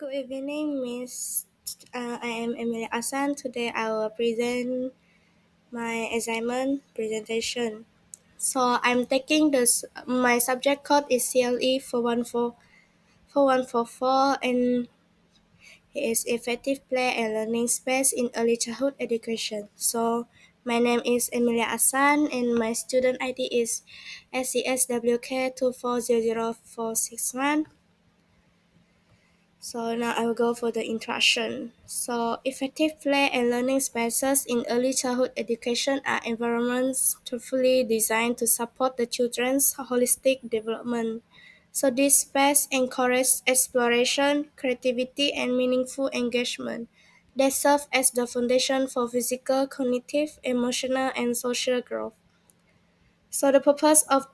Good evening, Miss. I am Amylia Asan. Today I will present my assignment presentation. So I'm taking this. My subject code is CLE 4144 and it is effective play and learning space in early childhood education. So my name is Amylia Asan and my student ID is SCSWK2400461. So now I will go for the introduction. So effective play and learning spaces in early childhood education are environments thoughtfully designed to support the children's holistic development. So this space encourages exploration, creativity, and meaningful engagement. They serve as the foundation for physical, cognitive, emotional, and social growth. So the purpose of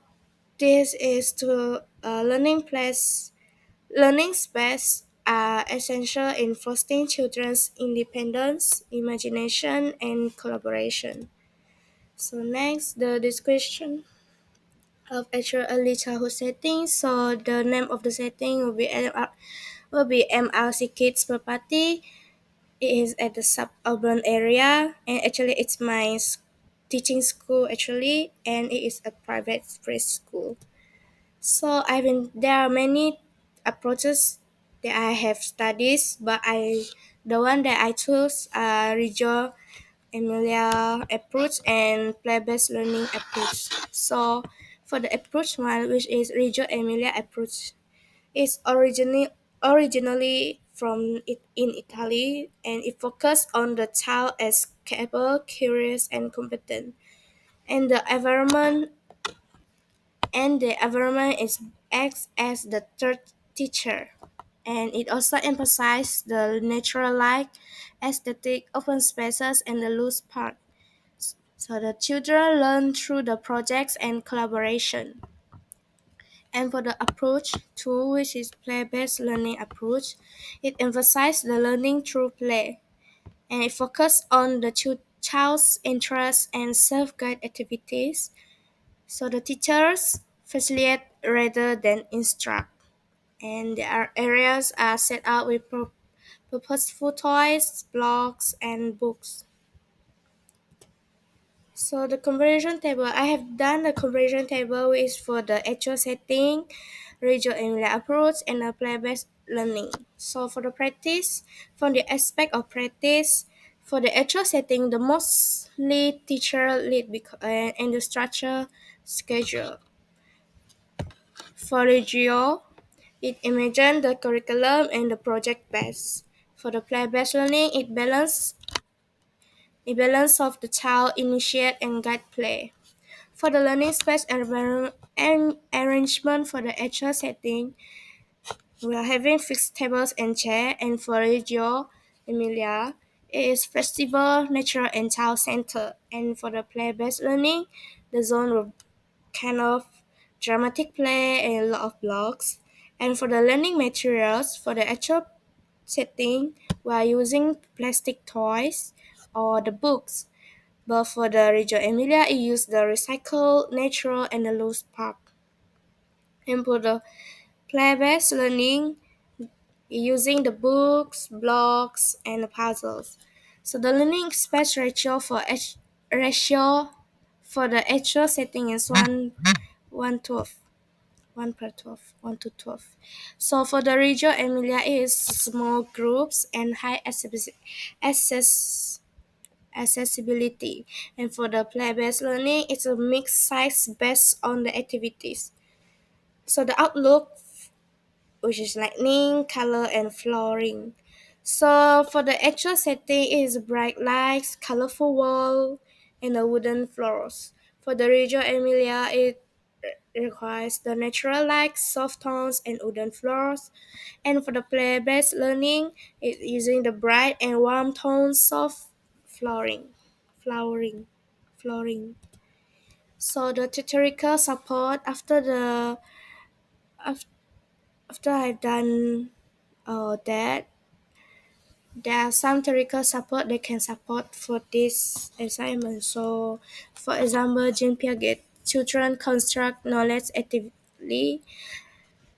this is to learning space are essential in fostering children's independence, imagination, and collaboration. So next, the description of actual early childhood setting. So the name of the setting will be MRC Kids Property. It is at the suburban area, and actually it's my teaching school actually, and it is a private preschool. So there are many approaches that I have studied, but the one that I chose Regio Emilia approach and play-based learning approach. So for the approach one, which is Regio Emilia approach, is originally from in Italy, and it focuses on the child as capable, curious, and competent, and the environment is acts as the third teacher, and it also emphasizes the natural-like aesthetic, open spaces, and the loose park. So the children learn through the projects and collaboration. And for the approach two, which is play-based learning approach, it emphasizes the learning through play, and it focuses on the child's interests and self-guided activities. So the teachers facilitate rather than instruct, and their areas are set out with purposeful toys, blocks, and books. So the comparison table, I have done the comparison table is for the actual setting, regional Emilia approach, and the play-based learning. So for the practice, from the aspect of practice, for the actual setting, the mostly teacher lead and the structure schedule. For the geo, it imagines the curriculum and the project base. For the play-based learning, it balance of the child initiate and guide play. For the learning space environment and arrangement for the actual setting, we are having fixed tables and chair. And for Reggio Emilia, it is flexible, natural, and child centered. And for the play-based learning, the zone will kind of dramatic play and a lot of blocks. And for the learning materials, for the actual setting, we are using plastic toys or the books. But for the Reggio Emilia, it used the recycled, natural, and the loose park. And for the play-based learning, using the books, blocks, and the puzzles. So the learning space ratio for the actual setting is 1:12. 1 per 12, 1 to 12. So for the Reggio Emilia is small groups and high access accessibility. And for the play-based learning, it's a mixed size based on the activities. So the outlook, which is lightning, color, and flooring. So for the actual setting is bright lights, colorful wall, and the wooden floors. For the Reggio Emilia, it requires the natural lights, soft tones, and wooden floors. And for the play-based learning, it's using the bright and warm tones, soft flooring, flowering, flooring. So the theoretical support af- after I've done that, there are some theoretical support that can support for this assignment. So, for example, Jean Piaget, children construct knowledge actively,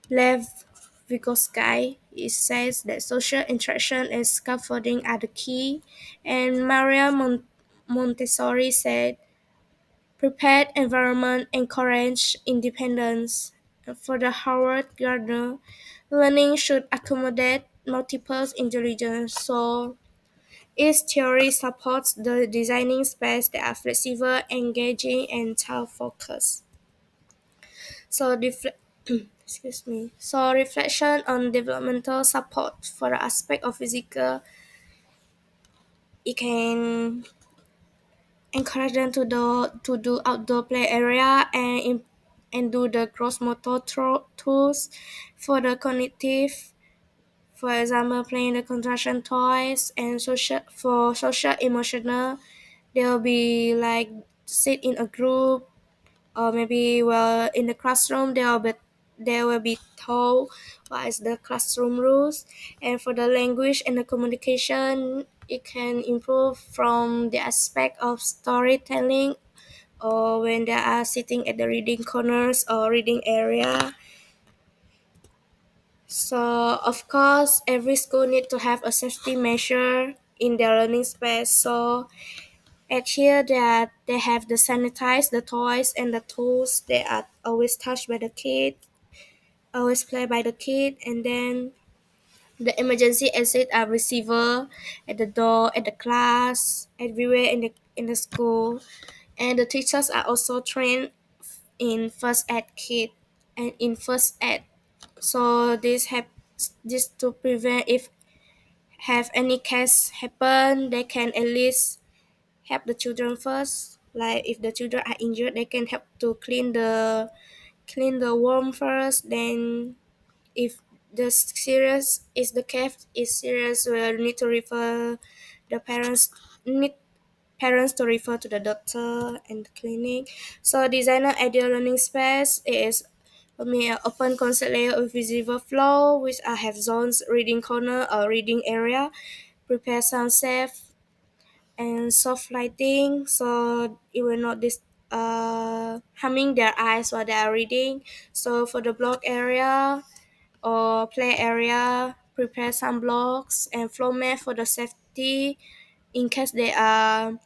Lev Vygotsky, It says that social interaction and scaffolding are the key. And Montessori said, prepared environment encourage independence. And for the Howard Gardner, learning should accommodate multiple intelligence. So each theory supports the designing space that are flexible, engaging, and child-focused. So, excuse me. So, reflection on developmental support for the aspect of physical, it can encourage them to do outdoor play area and do the gross motor tools for the cognitive. For example, playing the contraction toys and social emotional. They'll be like sit in a group, or maybe well in the classroom they will be told what is the classroom rules. And for the language and the communication, it can improve from the aspect of storytelling, or when they are sitting at the reading corners or reading area. So of course every school need to have a safety measure in their learning space. So at here that they have the sanitize the toys and the tools. They are always touched by the kid, always play by the kid. And then the emergency exit are receiver at the door, at the class, everywhere in the school. And the teachers are also trained in first aid kit and in first aid. So this to prevent if have any case happen, they can at least help the children first. Like if the children are injured, they can help to clean the wound first. Then if the serious is the case is serious, we'll need to refer the need parents to refer to the doctor and the clinic. So designer ideal learning space is for me an open concept layer with visible floor, which I have zones, reading corner or reading area, prepare sound safe and soft lighting, so it will not harming their eyes while they are reading. So for the block area or play area, prepare some blocks and floor mat for the safety in case they are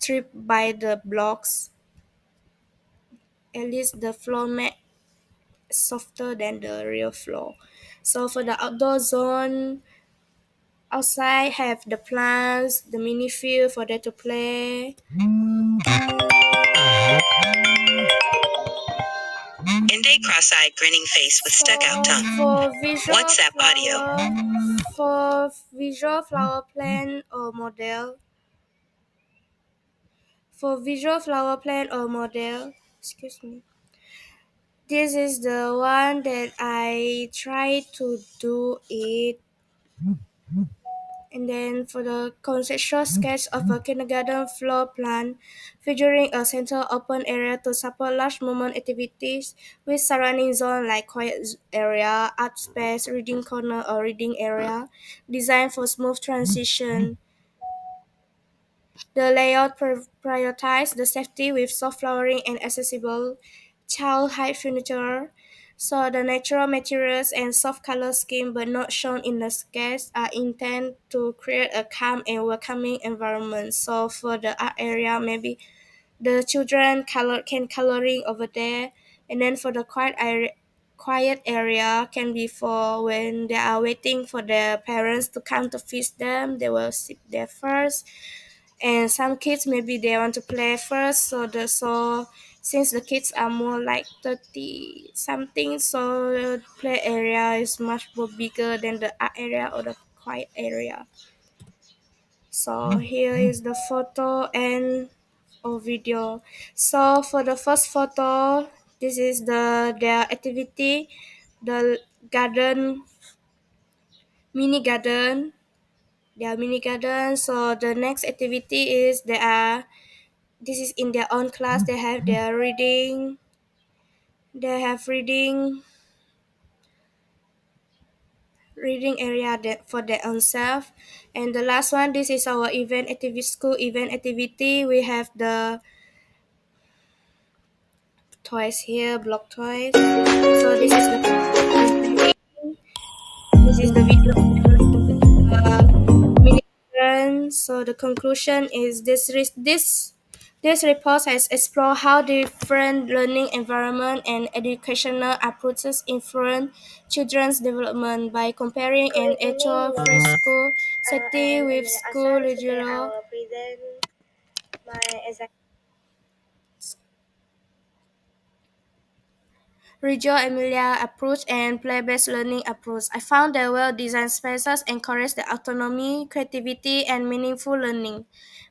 tripped by the blocks. At least the floor mat softer than the real floor. So for the outdoor zone, outside have the plants, the mini field for them to play. And a cross-eyed grinning face with stuck-out tongue. For visual WhatsApp audio. flower plant or model. For visual flower plant or model, excuse me. This is the one that I try to do it. And then for the conceptual sketch of a kindergarten floor plan, featuring a central open area to support large movement activities with surrounding zone like quiet area, art space, reading corner or reading area, designed for smooth transition. The layout prioritizes the safety with soft flooring and accessible child height furniture. So the natural materials and soft color scheme but not shown in the sketch are intended to create a calm and welcoming environment. So for the art area, maybe the children can coloring over there. And then for the quiet area can be for when they are waiting for their parents to come to feed them, they will sit there first. And some kids maybe they want to play first, so since the kids are more like 30 something, so the play area is much more bigger than the art area or the quiet area. So here is the photo and or video. So for the first photo, this is their activity, the garden, mini garden, their mini garden. So the next activity is they are, this is in their own class, they have their reading, they have reading area that for their own self. And the last one, this is our event activity, school event activity. We have the toys here, block toys. So this is the this is the video uh, Milligan. So the conclusion is this report has explored how different learning environment and educational approaches influence children's development by comparing an actual preschool setting with school Reggio Emilia approach and play-based learning approach. I found that well-designed spaces encourage the autonomy, creativity, and meaningful learning.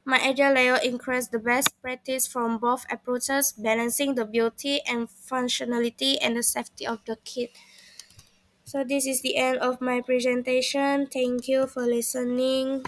My ideal layout increased the best practice from both approaches, balancing the beauty and functionality and the safety of the kid. So this is the end of my presentation. Thank you for listening.